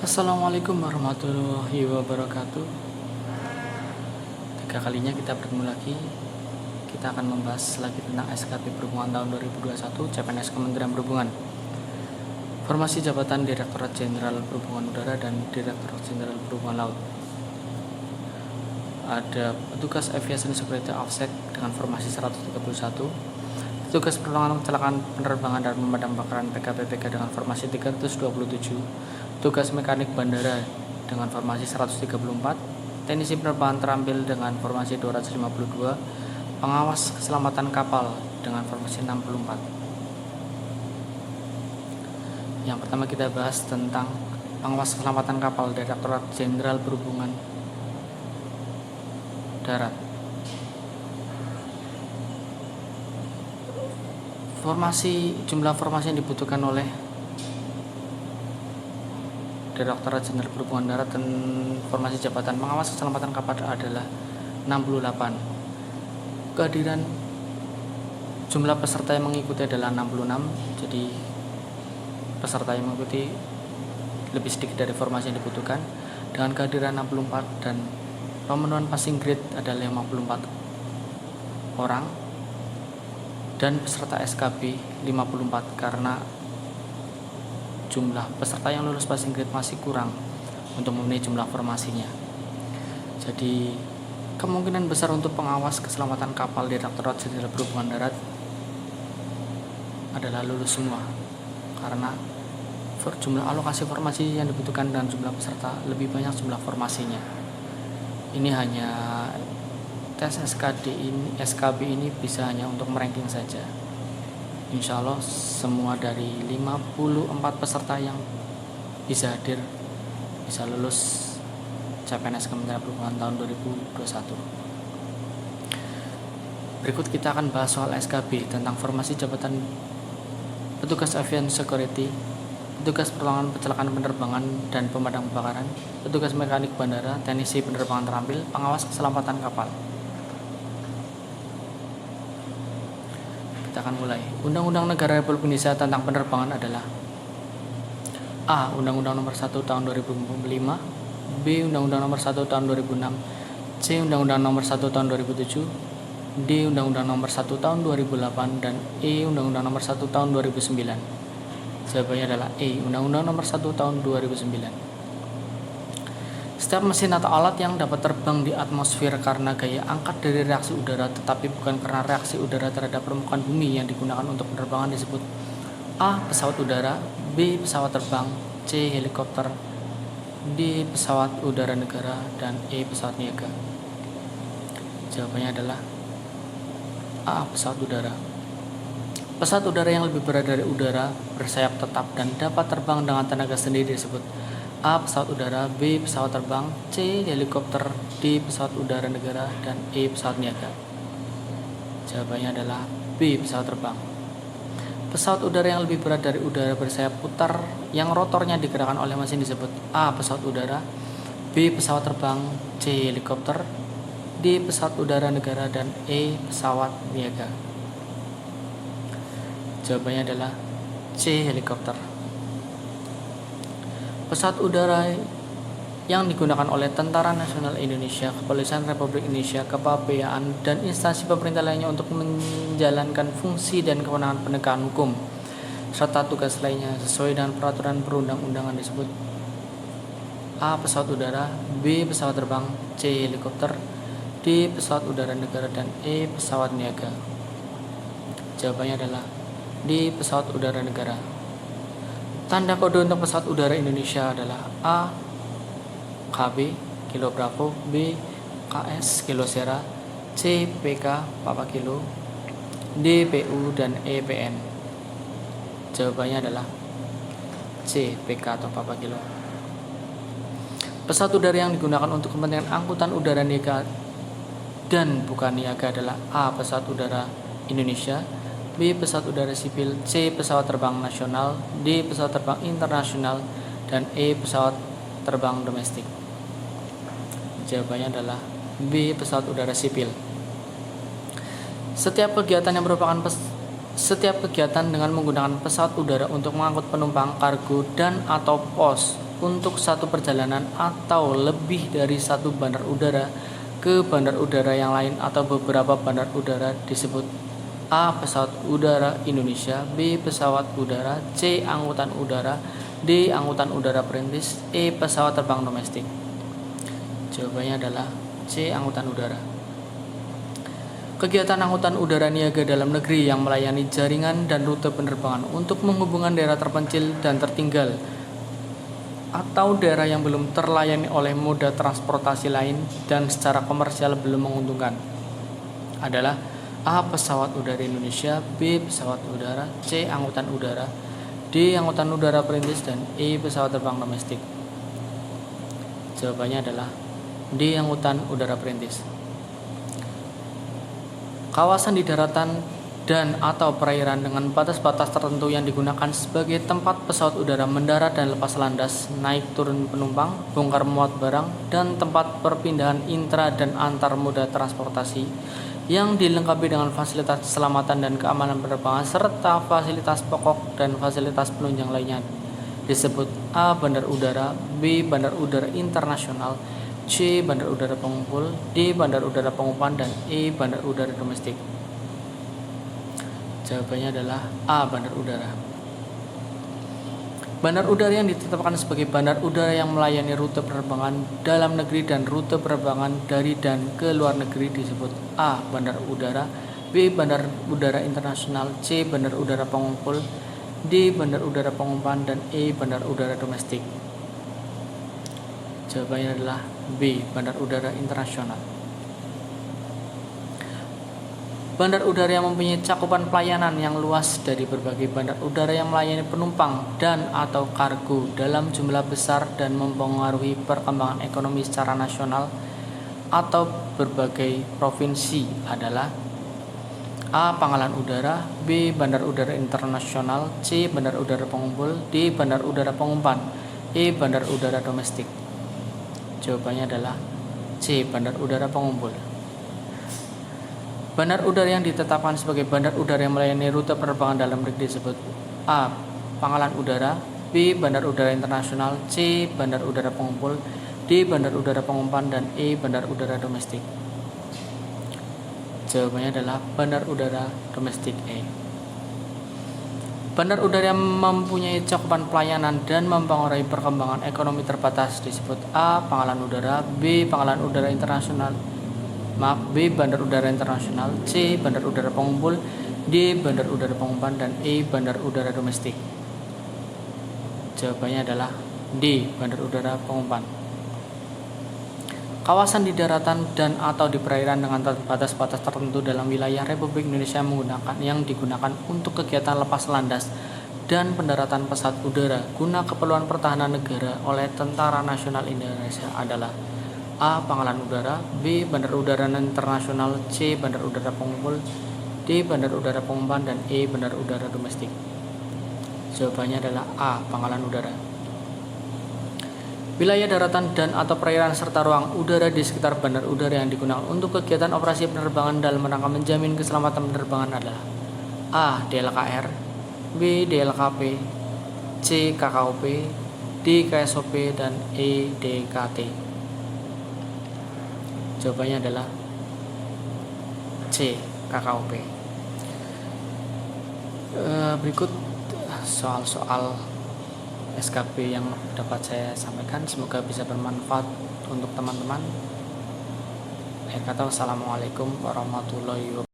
Assalamualaikum warahmatullahi wabarakatuh. Tiga kalinya kita bertemu lagi. Kita akan membahas lagi tentang SKP Perhubungan tahun 2021 CPNS Kementerian Perhubungan. Formasi jabatan Direktorat Jenderal Perhubungan Udara dan Direktorat Jenderal Perhubungan Laut. Ada petugas Aviation Security Offset dengan formasi 131, petugas pertolongan kecelakaan penerbangan dan pemadam kebakaran PKPPK dengan formasi 327, tugas mekanik bandara dengan formasi 134, teknisi penerbangan terampil dengan formasi 252, pengawas keselamatan kapal dengan formasi 64. Yang pertama kita bahas tentang pengawas keselamatan kapal Direktorat Jenderal Perhubungan Darat. Jumlah formasi yang dibutuhkan oleh Direktorat Jenderal Perhubungan Darat dan formasi jabatan pengawas keselamatan kapal adalah 68. Kehadiran jumlah peserta yang mengikuti adalah 66. Jadi peserta yang mengikuti lebih sedikit dari formasi yang dibutuhkan dengan kehadiran 64, dan pemenuhan passing grade adalah 54 orang dan peserta SKB 54 karena jumlah peserta yang lulus passing grade masih kurang untuk memenuhi jumlah formasinya. Jadi kemungkinan besar untuk pengawas keselamatan kapal Direktorat Jenderal Perhubungan Darat adalah lulus semua karena jumlah alokasi formasi yang dibutuhkan dan jumlah peserta lebih banyak jumlah formasinya. Ini hanya tes SKB ini bisa hanya untuk meranking saja. Insya Allah semua dari 54 peserta yang bisa hadir bisa lulus CPNS Kementerian Perhubungan tahun 2021. Berikut kita akan bahas soal SKB tentang formasi jabatan petugas aviation security, petugas pertolongan kecelakaan penerbangan dan pemadam kebakaran, petugas mekanik bandara, teknisi penerbangan terampil, pengawas keselamatan kapal. Kita akan mulai. Undang-Undang Negara Republik Indonesia tentang penerbangan adalah A. Undang-Undang Nomor 1 Tahun 2005, B. Undang-Undang Nomor 1 Tahun 2006, C. Undang-Undang Nomor 1 Tahun 2007, D. Undang-Undang Nomor 1 Tahun 2008, dan E. Undang-Undang Nomor 1 Tahun 2009. Jawabannya adalah E. Undang-Undang Nomor 1 Tahun 2009. Setiap mesin atau alat yang dapat terbang di atmosfer karena gaya angkat dari reaksi udara tetapi bukan karena reaksi udara terhadap permukaan bumi yang digunakan untuk penerbangan disebut A. Pesawat udara, B. Pesawat terbang, C. Helikopter, D. Pesawat udara negara, dan E. Pesawat niaga. Jawabannya adalah A. Pesawat udara. Pesawat udara yang lebih berat dari udara, bersayap tetap, dan dapat terbang dengan tenaga sendiri disebut A. Pesawat udara, B. Pesawat terbang, C. Helikopter, D. Pesawat udara negara, dan E. Pesawat niaga. Jawabannya adalah B. Pesawat terbang. Pesawat udara yang lebih berat dari udara, bersayap putar, yang rotornya digerakkan oleh mesin disebut A. Pesawat udara, B. Pesawat terbang, C. Helikopter, D. Pesawat udara negara, dan E. Pesawat niaga. Jawabannya adalah C. Helikopter. Pesawat udara yang digunakan oleh Tentara Nasional Indonesia, Kepolisian Republik Indonesia, Kepabeanan, dan instansi pemerintah lainnya untuk menjalankan fungsi dan kewenangan penegakan hukum serta tugas lainnya sesuai dengan peraturan perundang-undangan disebut A. Pesawat udara, B. Pesawat terbang, C. Helikopter, D. Pesawat udara negara, dan E. Pesawat niaga. Jawabannya adalah D. Pesawat udara negara. Tanda kode untuk pesawat udara Indonesia adalah A. KB Kilo Bravo, B. KS Kilo Sierra, C. PK Papa Kilo, D. PU, dan E. PN. Jawabannya adalah C. PK atau Papa Kilo. Pesawat udara yang digunakan untuk kepentingan angkutan udara niaga dan bukan niaga adalah A. Pesawat udara Indonesia, B. Pesawat udara sipil, C. Pesawat terbang nasional, D. Pesawat terbang internasional, dan E. Pesawat terbang domestik. Jawabannya adalah B. Pesawat udara sipil. Setiap kegiatan dengan menggunakan pesawat udara untuk mengangkut penumpang, kargo, dan atau pos untuk satu perjalanan atau lebih dari satu bandar udara ke bandar udara yang lain atau beberapa bandar udara disebut A. Pesawat udara Indonesia, B. Pesawat udara, C. Angkutan udara, D. Angkutan udara perintis, E. Pesawat terbang domestik. Jawabannya adalah C. Angkutan udara. Kegiatan angkutan udara niaga dalam negeri yang melayani jaringan dan rute penerbangan untuk menghubungkan daerah terpencil dan tertinggal atau daerah yang belum terlayani oleh moda transportasi lain dan secara komersial belum menguntungkan adalah A. Pesawat udara Indonesia, B. Pesawat udara, C. Angkutan udara, D. Angkutan udara perintis, dan E. Pesawat terbang domestik. Jawabannya adalah D. Angkutan udara perintis. Kawasan di daratan dan atau perairan dengan batas-batas tertentu yang digunakan sebagai tempat pesawat udara mendarat dan lepas landas, naik turun penumpang, bongkar muat barang, dan tempat perpindahan intra dan antar moda transportasi yang dilengkapi dengan fasilitas keselamatan dan keamanan penerbangan serta fasilitas pokok dan fasilitas penunjang lainnya disebut A. Bandar udara, B. Bandar udara internasional, C. Bandar udara pengumpul, D. Bandar udara pengumpan, dan E. Bandar udara domestik. Jawabannya adalah A. Bandar udara. Bandar udara yang ditetapkan sebagai bandar udara yang melayani rute penerbangan dalam negeri dan rute penerbangan dari dan ke luar negeri disebut A. Bandar udara, B. Bandar udara internasional, C. Bandar udara pengumpul, D. Bandar udara pengumpan, dan E. Bandar udara domestik. Jawabannya adalah B. Bandar udara internasional. Bandar udara yang mempunyai cakupan pelayanan yang luas dari berbagai bandar udara yang melayani penumpang dan atau kargo dalam jumlah besar dan mempengaruhi perkembangan ekonomi secara nasional atau berbagai provinsi adalah A. Pangkalan udara, B. Bandar udara internasional, C. Bandar udara pengumpul, D. Bandar udara pengumpan, E. Bandar udara domestik. Jawabannya adalah C. Bandar udara pengumpul. Bandar udara yang ditetapkan sebagai bandar udara yang melayani rute penerbangan dalam negeri disebut A. Pangkalan udara, B. Bandar udara internasional, C. Bandar udara pengumpul, D. Bandar udara pengumpan, dan E. Bandar udara domestik. Jawabannya adalah bandar udara domestik E. Bandar udara yang mempunyai cakupan pelayanan dan mempengaruhi perkembangan ekonomi terbatas disebut A. Pangkalan udara, B. Pangkalan udara internasional, B. Bandar udara internasional, C. Bandar udara pengumpul, D. Bandar udara pengumpan, dan E. Bandar udara domestik. Jawabannya adalah D. Bandar udara pengumpan. Kawasan di daratan dan atau di perairan dengan batas-batas tertentu dalam wilayah Republik Indonesia yang digunakan untuk kegiatan lepas landas dan pendaratan pesawat udara guna keperluan pertahanan negara oleh Tentara Nasional Indonesia adalah A. Pangkalan udara, B. Bandar udara internasional, C. Bandar udara pengumpul, D. Bandar udara pengumpan, dan E. Bandar udara domestik. Jawabannya adalah A. Pangkalan udara. Wilayah daratan dan atau perairan serta ruang udara di sekitar bandar udara yang digunakan untuk kegiatan operasi penerbangan dalam rangka menjamin keselamatan penerbangan adalah A. DLKR, B. DLKP, C. KKOP, D. KSOP, dan E. DKT. Jawabannya adalah C. KKOP. Berikut soal-soal SKP yang dapat saya sampaikan. Semoga bisa bermanfaat untuk teman-teman. Assalamualaikum warahmatullahi wabarakatuh.